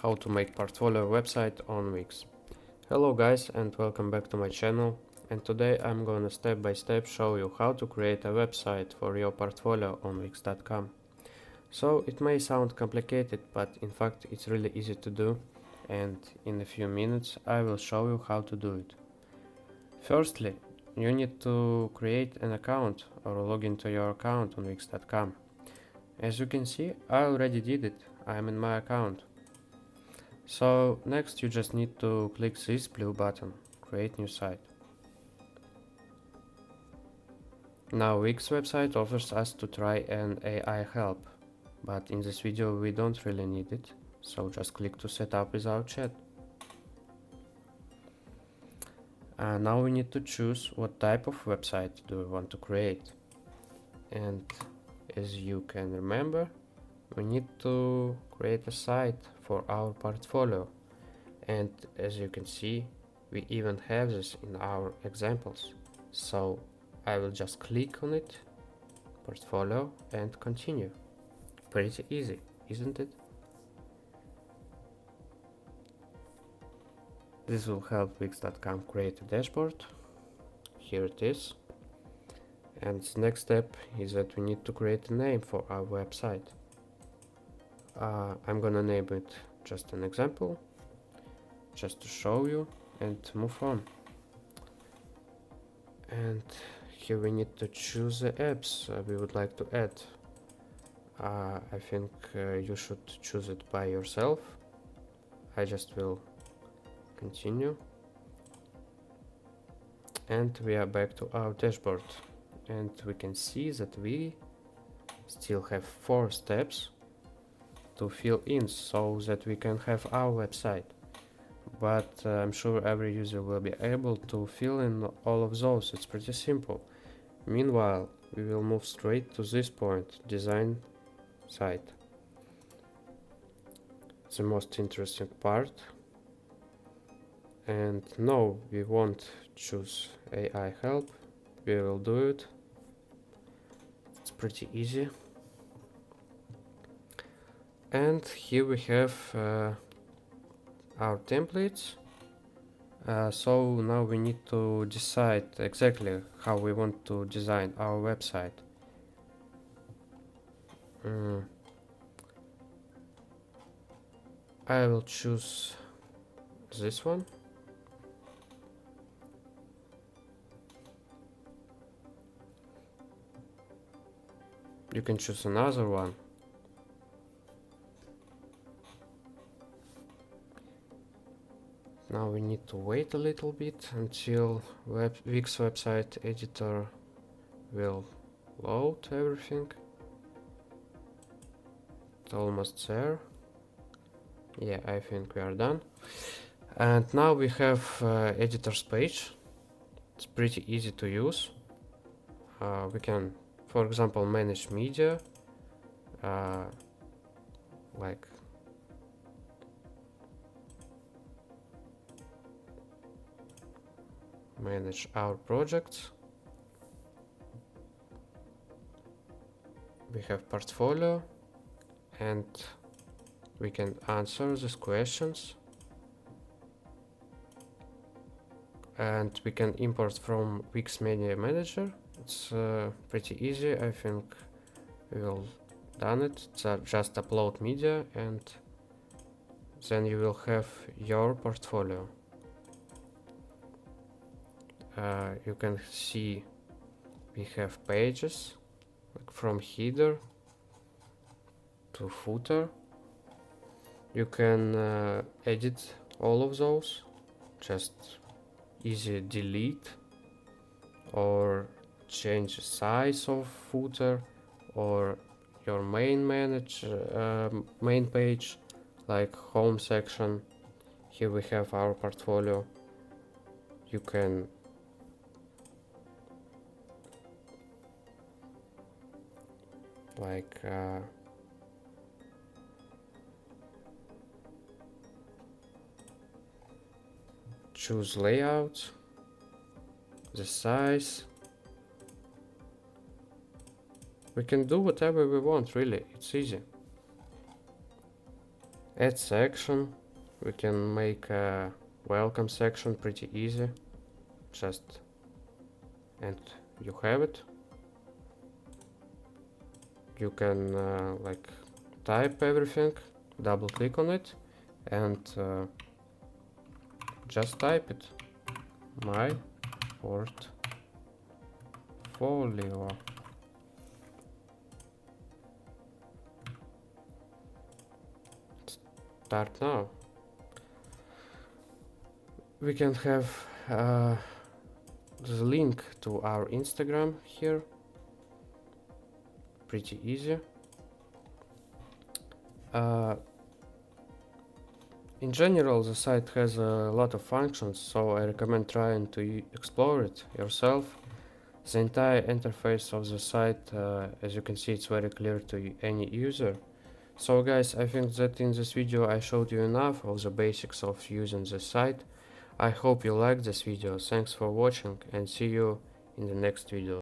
how to make portfolio website on Wix. Hello guys and welcome back to my channel, and today I'm gonna step by step show you how to create a website for your portfolio on Wix.com. So it may sound complicated, but in fact it's really easy to do, and in a few minutes I will show you how to do it. Firstly, you need to create an account or log into your account on Wix.com. As you can see, I already did it. I am in my account. So next you just need to click this blue button, create new site. Now Wix website offers us to try an AI help, but in this video we don't really need it, so just click to set up without chat. Now we need to choose what type of website do we want to create. And as you can remember, we need to create a site for our portfolio, and as you can see, we even have this in our examples. So I will just click on it, portfolio, and continue. Pretty easy, isn't it? This will help Wix.com create a dashboard. Here it is. And the next step is that we need to create a name for our website. I'm gonna name it just an example, just to show you, and move on. And here we need to choose the apps we would like to add. I think you should choose it by yourself. I just will continue. And we are back to our dashboard. And we can see that we still have 4 steps to fill in so that we can have our website. But I'm sure every user will be able to fill in all of those. It's pretty simple. Meanwhile, we will move straight to this point, design site. The most interesting part. And no, we won't choose AI help. We will do it. It's pretty easy. And here we have our templates. So now we need to decide exactly how we want to design our website. I will choose this one. You can choose another one. Now we need to wait a little bit until Wix website editor will load everything. It's almost there. Yeah, I think we are done. And now we have editor's page. It's pretty easy to use. We can, for example, manage media, like manage our projects. We have portfolio, and we can answer these questions, and we can import from Wix Media Manager. It's pretty easy. I think we will done it. Just upload media and then you will have your portfolio. You can see we have pages, like from header to footer. You can edit all of those, just easy delete or change the size of footer or your main page, like home section. Here we have our portfolio. You can like choose layout, the size. We can do whatever we want, really. It's easy. Add section. We can make a welcome section pretty easy. Just and you have it. You can like type everything, double click on it, and just type it. My portfolio. Start now. We can have the link to our Instagram here. Pretty easy. In general, the site has a lot of functions, so I recommend trying to explore it yourself. The entire interface of the site, as you can see, it's very clear to any user. So guys, I think that in this video I showed you enough of the basics of using the site. I hope you liked this video. Thanks for watching and see you in the next video.